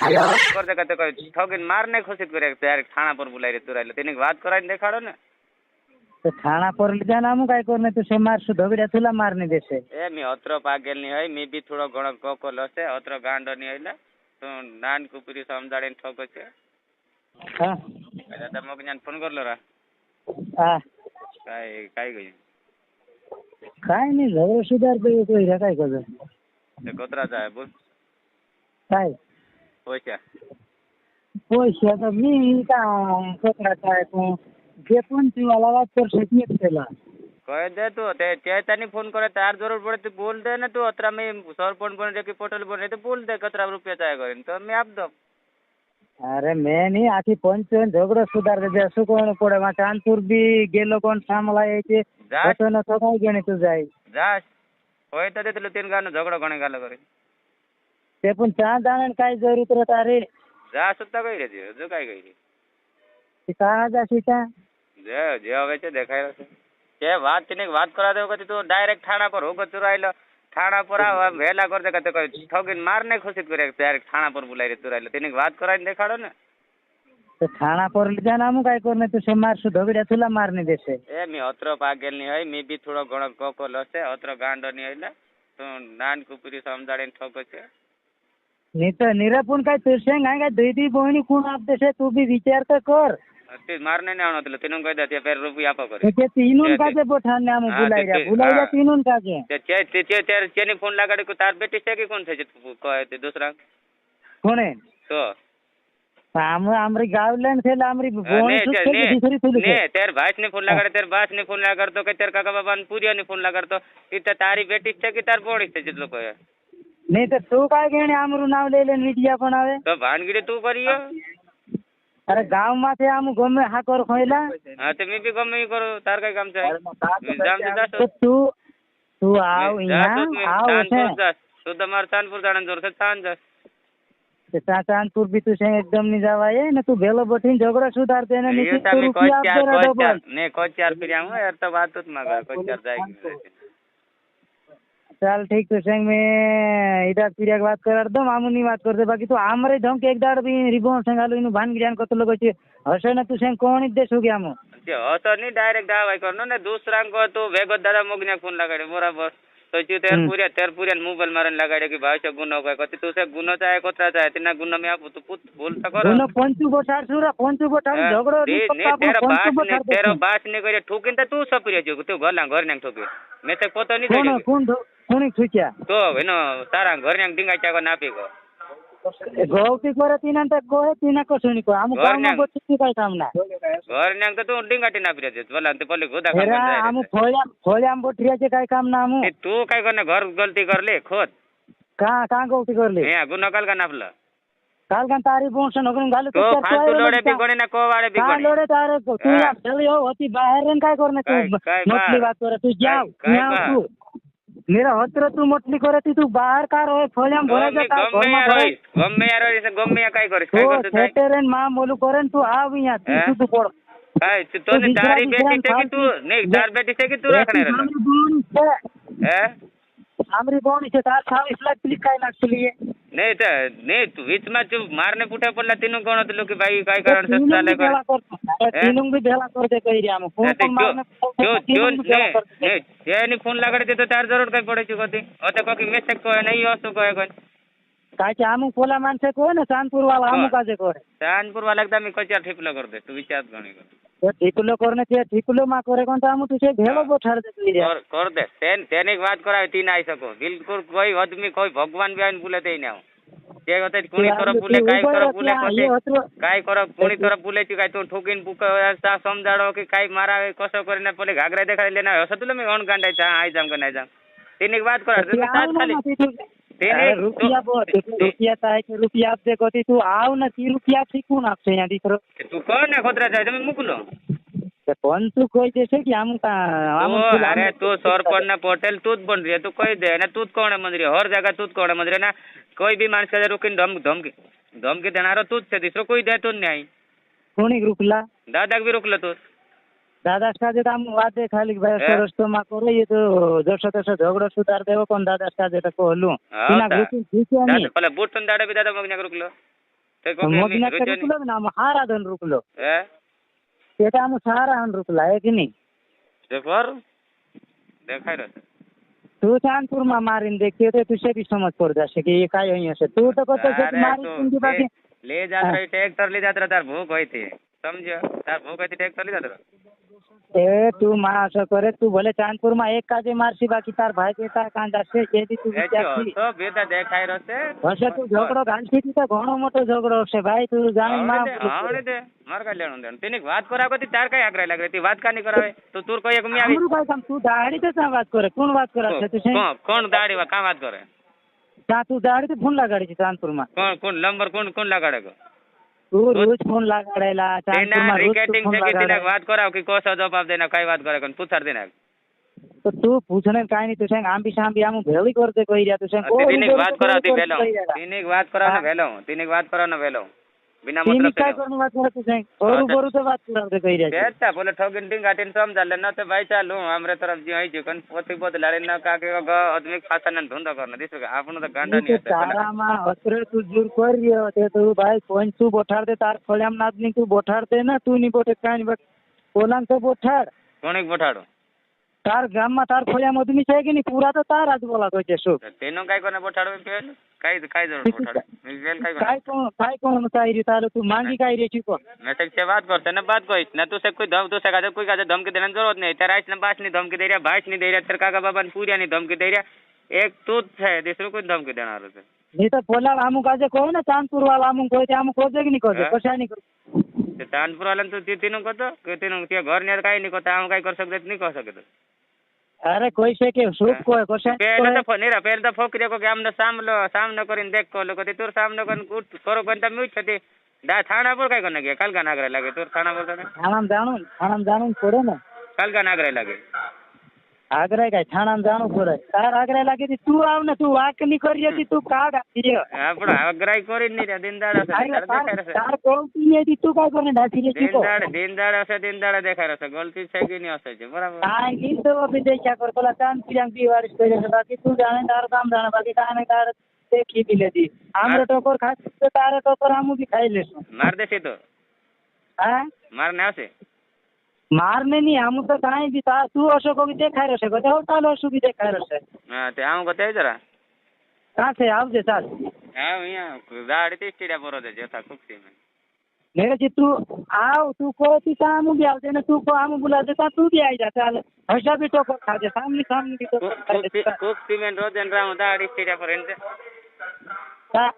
करते कहते कोई ठगीन मार नहीं घोषित करे डायरेक्ट थाना पर बुलाई रे तुराइले तेने बात कराई देखाड़ो ने तो थाना पर ले जाना हम काय करने तो से मार सु धोबिड़ा तुला मार नहीं देसे ए मी अत्र पागेल नहीं है मी भी थोड़ा गण कोको लसे अत्र गांडो नहीं हैला तो नान कुपुरी समजाडे ठगो छे हां दादा मग ज्ञान फोन करलो रा हां काय गई काय नहीं झगड़ो सुधार पे कोई रे काय कर ते कोतरा जाय बोल काय पैसा तो मी का कोतरा काय तो जे पण ती वाला वाट कर शकत केला कह दे तू ते चैतानी फोन करे तार जरूर पड़े तो बोल दे ना तू अतरा में सरपंच बन रे की पोर्टल बन रे तो बोल दे कतरा रुपया चाहे करे तो मैं आप दो अरे मैं नहीं आखी पंचायत झगड़ो सुधार दे શું કોણ પડે માં ચાંદપુર બી ગેલો કોણ સામલા છે તો ન તો કઈ ગણી તું જાય जा होय तो देतलो तीन गानो झगड़ो गणे गालो करे ते पण चहा दाणन काय जरूरत रे तारे जा सुत्ता कई रे जो काय कई रे ती कहा जाशी का जे હવે છે દેખાય છે કે વાત તને વાત કરા દેવો કે તું ડાયરેક્ટ થાણા પર હોગો ચુરાઈલો થાણા પર આવ વેલા કરતે કતે કોઈ ઠગીન માર ને ખુશી કરે ડાયરેક્ટ થાણા પર बुलाई रे तुराइलो तेने વાત કરાઈને દેખાડો ને तो थाना पर ले जाना हम काय करने तो से मार सु धोबिड़ा तुला मार नहीं देसे ए मी अत्र पागेल नहीं है मी भी थोड़ा गण कोको लसे अत्र गांडो नहीं हैला तो नान कुपुरी समजाडे ठगो छे नहीं तो निरापुन काय तू शेंग काय दीदी बहिणी कोण आप देसे तू भी विचार तो कर ते मारने नहीं आवत तीनों कह दे फिर रुपया आपो करे ते तीनों काजे बोठाने हम बुलाईरा तीनों काजे ते चेनी फोन लगाडे को तार बेटी से की कोण थे कहे ते दूसरा कोण है तो आमरी गावलन थे आमरी बोणी दूसरी थुली ने तेर भाई ने फोन लगाडे तेर बास ने फोन लगा तो के तेर काका बाबा ने पूरिया ने फोन लगा तो इते तारी बेटी से की तार बोणी से जितलो कहे नहीं तो तू काय घेणे आमरू नाव ले ले मीडिया पण आवे तो भानगीडी तू करियो अरे गांव माथे आम गमे हा कर खोइला हां ते मी भी गमे करो तार काय काम छे जाम दे तो तू आओ यहां आओ से तो तमार चांदपुर जाणन जोर से चांद जा ते चांदपुर भी तू से एकदम नहीं जावाए ने तू भेलो बठीन झगड़ा सुधार देने नहीं तो रुपया ने को चार फिरिया हूं यार तो बात तो मगर को चार जाएगी चल ठीक तो संग में इधर फिरिया बात कर दम आमुनी बात करते बाकी तो आमरे धमक एक दाड़ भी रिबोन संगालो इनु भान गिरान कत लोग छे हसे न तू संग कोण देश हो गया हम तो नहीं डायरेक्ट दावा करनो ने दूसरा को तो वेगो दादा मोगने फोन लगाडे बराबर तो ची तेर पुरिया मोबाइल मारन लगाडे कि भाई से गुनो काय कति तू से गुनो चाहे कोतरा चाहे तिना गुनो में आप तो पुत बोल त करो गुनो पंचु बोठार सुरा पंचु बोठार झगड़ो ने तेरा बात ने करे ठोकिन त तू सपरिया जो तू घर ने ठोके मैं ते पतो नहीं कोणी ठुक्या तो हेनो तारा घर ने डिंगा चाको नापी को गौती करे तिना त कोहे तिना कसुनी को हम गाम में बोची काय काम ना घर ने तो तू डिंगाटी नापी रे भला ते पले गोदा काम कर हम खोया बोठिया जे काय काम ना हम तू काय करने घर गलती कर ले खुद का गलती कर ले हे गुनो काल का नापला काल का तारी बोंसन होगन गाल तो फालतू लोडे भी कोने ना को वाले भी कोने लोडे तारे तू चल हो होती बाहर रेन काय करने तू मोटली बात करे तू जाओ यहां तू मेरा हत्र तू मोटली करे तू बाहर कार होय फोल्याम भरा जाता गम्मे यार इसे गम्मे काय करते थेटरन मा मोलू करेन तू आव यहां तू पड़ काय तो ने तारी बेटी से कि तू नहीं तार बेटी से कि तू रखने रे हैं आमरी बोणी से तार 26 लाख क्लिक काय लागली नहीं तो नहीं तू बीच में जो मारने पुठा पड़ला तीनों कोण तो लोग भाई काय कारण से चाले कर तीनों भी भेला कर दे कही रे हम फोन मारने जो नहीं जेनी फोन लगाडे ते तो तार जरूर काय पड़े छु कती ओते को की मैसेज को नहीं असो को कोन काय के हम पोला मानसे को ना चांदपुर वाला हम काजे को चांदपुर वाला एकदम मी कच्चा ठिकलो कर दे तू विचार गणी कर तो ठिकलो करने ते ठिकलो मा करे कोन हम तुसे भेलो बोठार दे कही रे कर दे तेने बात करावे तीन आई सको बिल्कुल कोई आदमी कोई भगवान भी आइन बोले दे ना जे होते कोणी तोरा बोले काय करो बोले कोते काय करो कोणी तोरा बोले ची काय तो ठोकीन बुक सा समजाडो की काय मारावे कसो करीने पले घागरा देखाई लेना हस तुला मी ऑन कांडाय चा आई जाम का नाही जाम तीन बात करा तू साथ खाली तेने रुपया ताय के रुपया आप देखो तू आव ना 3 रुपया सीखून आपसे यहां दिखरो तू कोण है खोतरा जाय तुम्ही मुकलो ते कोण तू कोई जैसे कि हम अरे तू सरपंच ना पटेल तूच बन रही है तू कोई दे ना तूच कौन है मंदिर हर जगह तूच कौन है मंदिर ना कोई भी माणस रुकीन धमकी देणार तूच से दुसरं कोई दे तो नाही कोणी रुकला दादा भी रुकला तू दादा का जे हम वादे खाली भाई सरस तो मा करे ये तो जसं तसं झगडा सुधार देव कोण दादा का जे को हलू तिना ग्रुप ठीक आहे पहिले बूट पण दादा भी दादा मग रुकलो ते को मोदी ने रुचो रुकलो ना, हम हारा दन रुकलो है तेटा हम सारा हन रुकला है कि नहीं? देखो देखाय रहे તું ચાંદપુરમાં મારીને દેખતી તો તું શેથી સમજ પડ જશે કે એ કાંઈ અહીં હશે. તું તો કહેતો છે કે अरे મારી तू જિંદગી બાકી ले जात रही ट्रैक्टर ले जात रहा तार भूख होई थी समझ तार भूख होई थी ट्रैक्टर ले जात रहा એ તું માં અસર કરે તું ભલે ચાંદપુરમાં એક કાજે મારશી બાકી તાર ભાઈ બેટા કાં જશે જેથી તું વિચારશી तो बेटा देखाय रहे હશે તું ઝઘડો ઘાલશી તો ઘણો મોટો ઝઘડો હશે ભાઈ તું જાણી માં આવડે દે માર કા લેણું દેણ તેની વાત કરાવ તી તાર કઈ આગ્રહ લાગે તી વાત કા ની કરાવે તો તુર કોઈ એક મી આવી અમારું કાંઈ કામ તું દાડી તો શા વાત કરે કોણ વાત કરાવશે તું છે કોણ દાડી વા કા વાત કરે ત્યાં તું દાડી તો ફોન લગાડી છે ચાંદપુરમાં કોણ નંબર કોણ લગાડે કો તું રોજ ફોન લગાડેલા તેના ચાંદપુરમાં રોજ રિકેટિંગ ફોન છે કે તેના લગાડે વાત કરાવ કે કોસો જવાબ દેના કઈ વાત કરે કોણ પૂછાર દેના તો તું પૂછને કાંઈ નહીં તું છે આંબી સાંબી આમ ભેળી કરતે કહી રહ્યા તું છે તેની વાત કરાવતી વેલો તેની વાત કરાવને વેલો તેની વાત કરાવને વેલો बिना मतलब काय करने बात करते हैं और ऊपर तो बात कराते कही रहे बेटा बोले ठगिन टिंग गाटिन समझा ले ना तो भाई चालू हमरे तरफ जी आई जकन पोती बदलारे ना का के आदमी खासा न धंधा करना दिस आपनो तो गांडा नहीं है तारा में हसरे तू जुर कर रियो ते तू भाई कोन तू बोठाड़ दे तार फळ्याम नादनी तू बोठाड़ दे ना तू नहीं बोटे काई बट कोलान तो बोठाड़ कोणी बोठाडो तार गाम में तार फळ्याम आदमी छे कि नहीं पूरा तो तार आज बोला तो छे तेनो काय कोने बोठाडो पेल काय जरूर बोठाडो वेल काय कोण मताई री तार तू मांगी काय रे छी को मैसेज से बात करते ना बात कोई ना तो से कोई धम तो से का कोई का धमकी देने जरूरत नहीं तेरा इस बास नहीं धमकी दे रहा भाई नहीं दे रहा तेरे काका बाबा ने पूरिया नहीं धमकी दे रहा एक तू है दूसरे को धमकी देना रहा नहीं तो पोला आमु काजे को ना चांदपुर वाला आमु को ते आमु खोजे कि नहीं खोजे कशा नहीं ते चांदपुर वाला तो तीनों को तो के तीनों के घर ने काय नहीं कोता हम काय कर सकते नहीं कर सकते अरे कोई से के सूप को कशा पहले तो नहीं रहा पहले तो फोकरे को के हमने सामने करिन देख को लोग तोर सामने कन करो कोन त म्यूट छती डा थाना पर काय करने के कल का नागरे लगे तोर थाना पर थाना जाणून पड़े ना कल का नागरे लगे आग्रह काय थाना जाणूं पड़े तार आग्रह लागे ती तू आव ना तू वाक नहीं करी थी तू का गाती आपण आग्रह करी नहीं रे दिनदार असे तार कोणती नाही ती तू काय करणे ढासी रे दिनदार असे दिनदार देखाय रसे गलती છે કે નહીં હશે બરાબર काय की तो अभी देखा कर तोला चांद पियांग की वारिस करे बाकी तू जाने तार काम जाने बाकी का नहीं तार देखी भी लेती हमरे टोकर खास तो तारे टोकर हमू भी खाई लेसो मार देसे तो हां मारने આવશે मारने नहीं हम तो काई भी तार तू अशो को भी देखाय रहे को तो तालो अशो भी देखाय रहे हां ते आऊ को ते जरा कहां से आवजे साल हां यहाँ गाड़ी ते स्टीडिया पर दे जता खुशी में मेरे जी तू आओ तू को ती काम भी आवजे ना तू को हम बुला देता तू भी आई जा चल हशा भी तो खा जा सामने भी तो खुशी में रोजन राऊ गाड़ी स्टीडिया पर एंते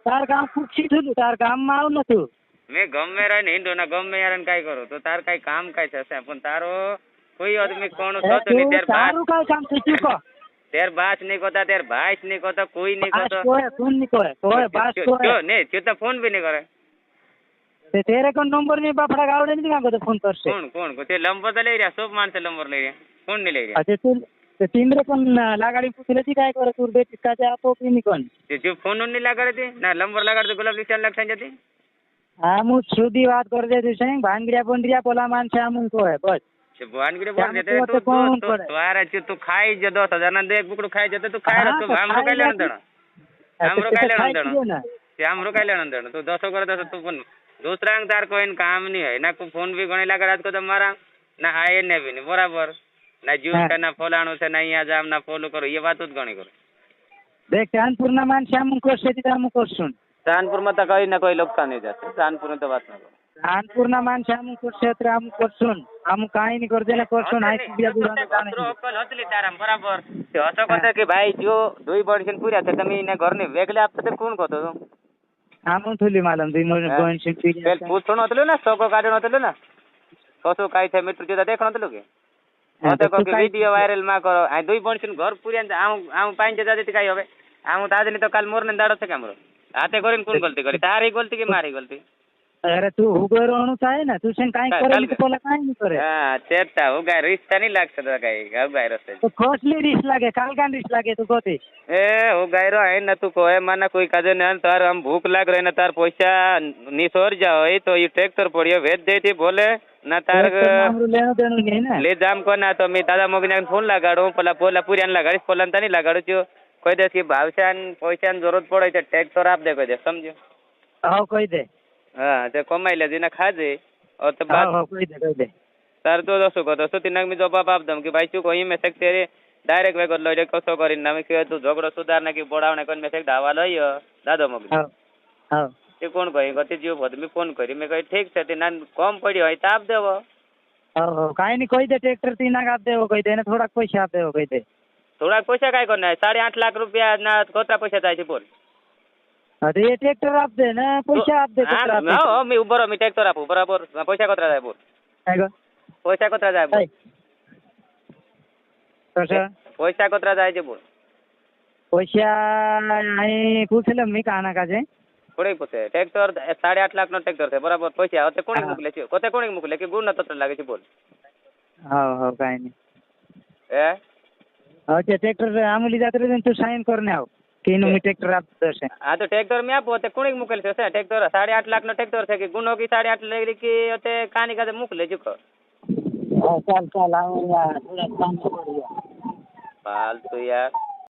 तार गाम खुशी थुलू तार गाम में आव न तू मैं गमे रही हिंडो ना गमे यार काय करो तो तार काय काम काय छे पण तारो कोई आदमी कोण तो नहीं तेर तारू काय काम थी को तेर बास नहीं कोता तेर भाई नहीं कोता कोई नहीं कोता कोई फोन नहीं कोई बात कोई क्यों नहीं तू तो फोन भी नहीं करे ते तेरे को नंबर नहीं बापड़ा गावड़े नहीं का फोन करसे कौन को ते नंबर तो ले रहा सब मान से नंबर ले रहा फोन नहीं ले रहा अच्छा तू ते तीनरे पण लागाडी पुछले ती काय करे तू बेटी का ते आपो की नहीं कोण ते जो फोन नहीं लगाड़े थे ना नंबर लगाड़ दे गुलाब लिखन लग जाती हम सीधी बात कर दे तू सही भांगड़िया बंदरिया पोला मान से हम को है बस भानगड़ी बोल देते तू तुम्हारा तू खाई जो 10,000 ना देख बुकड़ू खाई जते तू खाई रस तो हमरो काय लेन देना हमरो काय लेन देना ते हमरो काय लेन देना तू 10 कर 10 तू पण दूसरा तार कोई काम नहीं है ना को फोन भी गणी लगा रात को तो मारा ना आए ने भी नहीं बराबर ना जूस का ना फलाणो से ना यहाँ जाम ना फॉलो करो ये बात गणी करो देख कानपुर ना मान से हम को से हम को सुन कानपुर में तो कोई ना कोई नुकसान नहीं जाते कानपुर में तो बात ना करो कानपुर ना मान से हम को क्षेत्र हम को सुन हम काई नहीं कर देना को सुन हाई बिया बुरा जाने अक्कल होतली ताराम बराबर ते असं करते की भाई जो दुई बडशन पुऱ्या ते तुम्ही ने घर ने वेगळे आपते ते कोण करतो हम थुली मालम दुई मोन गोन से पेल पूछण होतलो ना सको काढण होतलो ना कसो काय थे मित्र जे देखण होतलो के होते को के वीडियो वायरल मा करो आ दुई बडशन घर पुऱ्या आम पाइन जे जाते काय होबे आम ताजनी तो काल मोरने दाडो छे हमरो हाथे करीन कोण गलती करी तारी गलती की मारी गलती अरे तू उगरो अणु थाय ना तू सेन काय करे तो पोला काय नहीं करे हां चेता हो गाय रिश्ता नहीं लागत तो काय गाव गाय रस्ते तो खोसली रिस लागे काल कान रिस लागे तू कोते ए हो गाय रो है ना तू कोए माना कोई काजे न तार हम भूख लाग रहे ना तार पैसा निसोर जाओ तो ये ट्रैक्टर पड़ियो भेज देती बोले ना तार हमरो लेनो देनो नहीं ना ले जाम को ना तो मैं दादा मोगिना फोन लगाड़ो पोला पूरी लगाड़ी पोलन तनी लगाड़ो छो कोई देस की भावशान पैसा जरूरत पड़े तो ट्रैक्टर आप दे कोई दे समझो हां कोई दे હા તે કમાઈ લેજે ને ખાજે તો કહી દે તાર તો શું કહો સુતી નાખ બીજો બાપ આપ દમ કે ભાઈ શું કહો મેં શેક ડાયરેક્ટ વેગો લઈ કસો કરીને અમે કહે તું ઝઘડો સુધાર નાખી બોડાવને કરીને મેં ધાવા લઈ દાદો મગની હા તે કોણ કહી ગતિ જીવ ભદ મેં ફોન કરી મેં કહી ઠીક છે તે ના કોમ પડ્યો હોય તો આપ દેવો કાંઈ નહીં કહી દે ટ્રેક્ટર થી નાખ આપ દેવો કહી દે એને થોડાક પૈસા આપ દેવો કહી દે થોડાક પૈસા કાંઈ કર 8.5 લાખ રૂપિયા ના કોતા પૈસા થાય છે બોલ હા તો એ ટ્રેક્ટર આપ દે ને પૈસા આપ દે હા મેં ઉભો રહો મેં ટ્રેક્ટર આપું બરાબર પૈસા કોતરા જાય બોલ પૈસા કોતરા જાય બોલ પૈસા કોતરા જાય છે બોલ પૈસા અહીં પૂછે લે મી કાના કા છે થોડીક પૂછે ટ્રેક્ટર 8.5 લાખ નો ટ્રેક્ટર છે બરાબર પૈસા હવે કોણે મોકલે છે કોતે કોણે મોકલે કે ગુણ તત્ર લાગે છે બોલ હા કાંઈ નહીં હે હવે તે ટ્રેક્ટર આમ લીધા તો તું સાઈન કરીને આવ કે એનું ટ્રેક્ટર આપ દેશે હા તો ટ્રેક્ટર મેં આપો તે કોણે મોકલે છે ટ્રેક્ટર 8.5 લાખ નો ટ્રેક્ટર છે કે ગુનો કે 8.5 લાખ કે તે કાની કાતે મોકલે છે ચાલ આવ થોડા કામ કરી फालतू यार